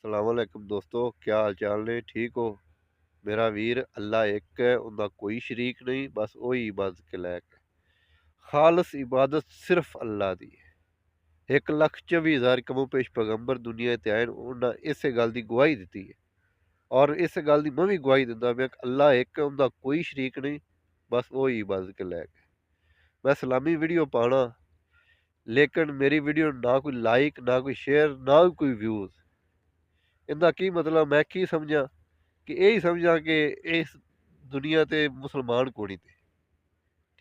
सलामुअलैकुम दोस्तों, क्या हाल चाल ने? ठीक हो? मेरा वीर अल्लाह एक है, उनका कोई शरीक नहीं, बस वही इबादत के लायक है। खालस इबादत सिर्फ अल्लाह दी है। 1,24,000 कमो पेश पैगंबर दुनिया ते आए, उन्हें इस गल की गवाही दी है और इस गल की मैं भी गवाही दिंदा पिया कि अल्लाह एक है, उनका कोई शरीक नहीं, बस वही इबादत के लायक है। मैं सलामी वीडियो पाना, लेकिन मेरी वीडियो ना कोई लाइक, ना कोई शेयर, ना कोई व्यूज़। इनका की मतलब मैं की समझा कि यही समझा कि इस दुनिया ते मुसलमान कोई नहीं थे।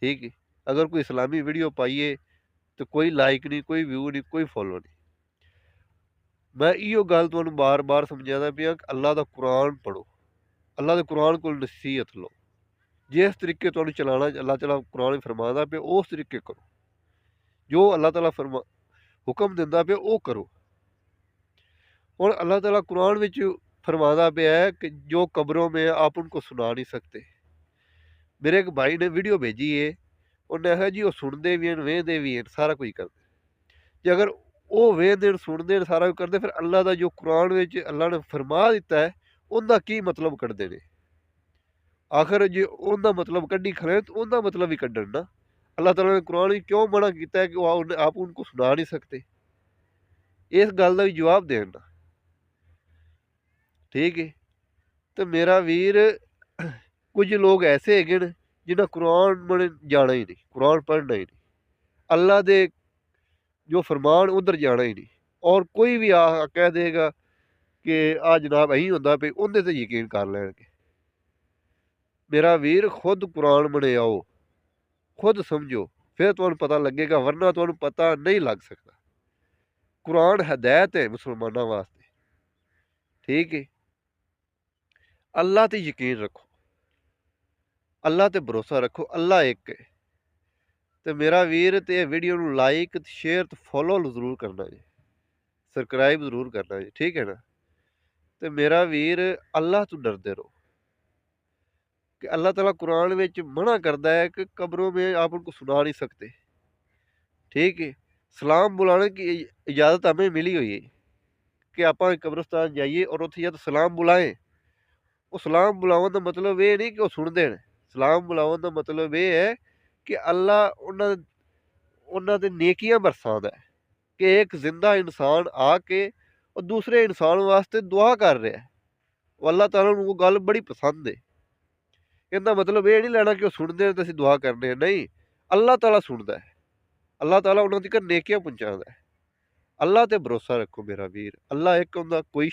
ठीक है, अगर कोई इस्लामी वीडियो पाइए तो कोई लाइक नहीं, कोई व्यू नहीं, कोई फॉलो नहीं। मैं इो गल तुहानू बार बार समझादा पिया कि अल्लाह का कुरान पढ़ो, अल्लाह के कुरान को नसीहत लो। जिस तरीके तुहानू चलाना अल्लाह तआला कुरान फरमादा पे उस तरीके करो। जो अल्लाह तआला हुक्म दिंदा पे वो करो। और अल्लाह तआला कुरान विच फरमादा पे है कि जो कब्रों में आप उनको सुना नहीं सकते। मेरे एक भाई ने वीडियो भेजी है, उन्हें आखिया जी वो सुनते भी हैं, वेहते भी हैं, सारा कुछ करते। जे अगर वो वेहते सुनते सारा कुछ करते, फिर अल्लाह का जो कुरान विच अल्लाह ने फरमा दिता है उनका की मतलब कढ़दे ने? आखिर जे उनका मतलब कड्ढी खड़े तो उनका मतलब भी कड्ढन ना। अल्लाह तआला ने कुरान में क्यों मना किया है कि आप उनको सुना नहीं सकते? इस गल का भी जवाब देन ना। ठीक है, तो मेरा वीर कुछ लोग ऐसे है जिन्हें कुरान मैंने जाना ही नहीं, कुरान पढ़ना ही नहीं, अल्लाह दे जो फरमान उधर जाना ही नहीं। और कोई भी कह देगा कि आ जनाब अं होंदा पे उन्हें ते यकीन कर लैणगे। मेरा वीर खुद कुरान बने आओ, खुद समझो, फिर तुहानू पता लगेगा, वरना तुहानू पता नहीं लग सकता। कुरान हदायत है मुसलमानों वास्ते। ठीक है, अल्लाह ते यकीन रखो, अल्लाह ते भरोसा रखो, अल्लाह एक है। तो मेरा वीर ते वीडियो नू लाइक शेयर तो फॉलो जरूर करना जी, सबसक्राइब जरूर करना जी, ठीक है ना। तो मेरा वीर अल्लाह तो डरते रहो कि अल्लाह ताला कुरान में मना करता है कि कब्रों में आप उनको सुना नहीं सकते। ठीक है, सलाम बुलाने की इजाज़त हमें मिली हुई है कि आप कब्रस्तान जाइए और उत्थे या तो सलाम बुलाएं। वो सलाम बुलावन का मतलब ये नहीं कि वो सुनते हैं। सलाम बुलावन का मतलब ये है कि अल्लाह उन्होंने ते नेकियां बरसांदा है कि एक जिंदा इंसान आके और दूसरे इंसान वास्ते दुआ कर रहा है। वो अल्लाह ताला नू वो गल बड़ी पसंद है। इनका मतलब ये नहीं लेना कि वो सुनते हैं तो असं दुआ करने, नहीं। अल्लाह ताला सुनता है, अल्लाह ताला उन्होंने तक नेकियां पहुँचाता है। अल्लाह ते भरोसा रखो मेरा वीर, अल्लाह एक उनका कोई